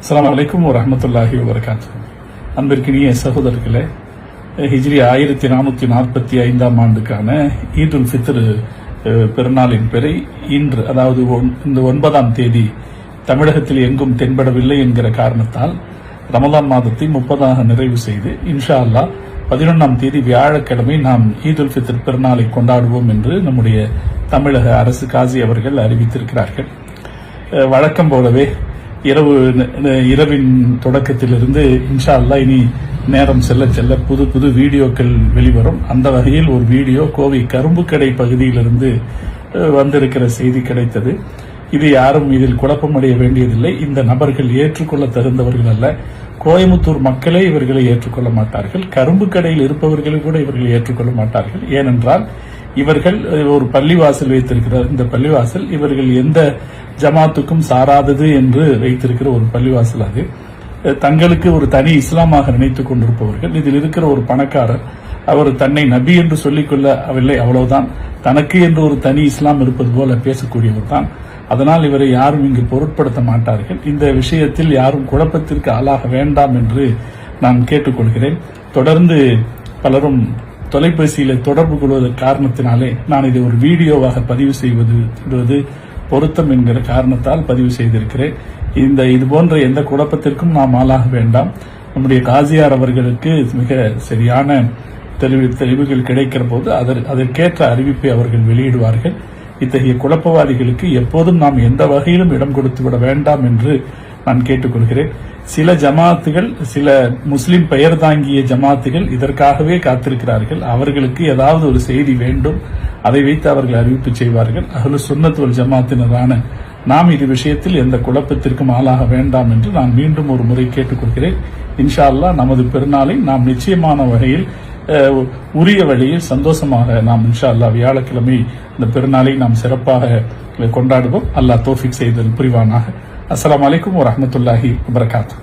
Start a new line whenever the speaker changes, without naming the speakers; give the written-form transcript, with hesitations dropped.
அஸ்ஸலாமு அலைக்கும் வரஹ்மத்துல்லாஹி வபரகாத்துஹு. அன்பிற்கினிய சகோதரர்களே, ஹிஜ்ரி 1445 ஆண்டுக்கான ஈத் உல் ஃபித்ர் பெருநாளின் பிறை இன்று, அதாவது இந்த 9ஆம் தேதி தமிழகத்தில் எங்கும் தென்படவில்லை என்கிற காரணத்தால் ரமலான் மாதத்தை 30ஆக நிறைவு செய்து இன்ஷா அல்லாஹ் 11ஆம் தேதி வியாழக்கிழமை நாம் ஈத் உல் ஃபித்ர் பெருநாளை கொண்டாடுவோம் என்று நம்முடைய தமிழக அரசு காசி அவர்கள் அறிவித்திருக்கிறார்கள். வழக்கம் போலவே இரவின் தொடக்கத்திலிருந்து இன்ஷா அல்லாஹ் இனி நேரம் செல்ல செல்ல புது வீடியோக்கள் வெளிவரும். அந்த வகையில் ஒரு வீடியோ கோவை கரும்புக்கடை பகுதியிலிருந்து வந்திருக்கிற செய்தி கிடைத்தது. இது யாரும் இதில் குழப்பமடைய வேண்டியதில்லை. இந்த நபர்கள் ஏற்றுக்கொள்ள தகுந்தவர்கள் அல்ல. கோயமுத்தூர் மக்களே இவர்களை ஏற்றுக்கொள்ள மாட்டார்கள். கரும்பு கடையில் இருப்பவர்களை கூட இவர்களை ஏற்றுக்கொள்ள மாட்டார்கள். ஏனென்றால் இவர்கள் ஒரு பள்ளிவாசல் வைத்திருக்கிறார். இந்த பள்ளிவாசல் இவர்கள் எந்த ஜமாத்துக்கும் சாராதது என்று வைத்திருக்கிற ஒரு பள்ளிவாசல். அது தங்களுக்கு ஒரு தனி இஸ்லாமாக நினைத்துக் கொண்டிருப்பவர்கள். இதில் இருக்கிற ஒரு பணக்காரர், அவர் தன்னை நபி என்று சொல்லிக் கொள்ளவில்லை, அவ்வளவுதான். தனக்கு என்று ஒரு தனி இஸ்லாம் இருப்பது போல பேசக்கூடியவர் தான். அதனால் இவரை யாரும் இங்கு பொருட்படுத்த மாட்டார்கள். இந்த விஷயத்தில் யாரும் குழப்பத்திற்கு ஆளாக வேண்டாம் என்று நான் கேட்டுக்கொள்கிறேன். தொடர்ந்து பலரும் தொலைபேசியில் தொடர்பு கொள்வதன் காரணத்தினாலே நான் இதை ஒரு வீடியோவாக பதிவு செய்வது பொருத்தம் என்கிற காரணத்தால் பதிவு செய்திருக்கிறேன். இது போன்ற எந்த குழப்பத்திற்கும் நாம் ஆளாக வேண்டாம். நம்முடைய காசியார் அவர்களுக்கு மிக சரியான தெளிவுகள் கிடைக்கிற போது அதற்கேற்ற அறிவிப்பை அவர்கள் வெளியிடுவார்கள். இத்தகைய குழப்பவாதிகளுக்கு எப்போதும் நாம் எந்த வகையிலும் இடம் கொடுத்து விட வேண்டாம் என்று நான் கேட்டுக்கொள்கிறேன். சில ஜமாத்துகள், சில முஸ்லிம் பெயர் தாங்கிய ஜமாத்துகள் இதற்காகவே காத்திருக்கிறார்கள். அவர்களுக்கு ஏதாவது ஒரு செய்தி வேண்டும், அதை வைத்து அவர்கள் அறிவிப்பு செய்வார்கள். அஹ்லு சுன்னத் வல் ஜமாத்தினரான நாம் இது விஷயத்தில் எந்த குழப்பத்திற்கும் ஆளாக வேண்டாம் என்று நான் மீண்டும் ஒரு முறை கேட்டுக்கொள்கிறேன். இன்ஷா அல்லாஹ் நமது பெருநாளை நாம் நிச்சயமான வகையில் உரிய வழியில் சந்தோஷமாக நாம் இன்ஷா அல்லாஹ் வியாழக்கிழமை இந்த பெருநாளை நாம் சிறப்பாக கொண்டாடுவோம். அல்லாஹ் தௌஃபீக் செய்தல் புரிவானாக. அஸ்ஸலாமு அலைக்கும் வரஹ்மத்துல்லாஹி வபரகாத்துஹு.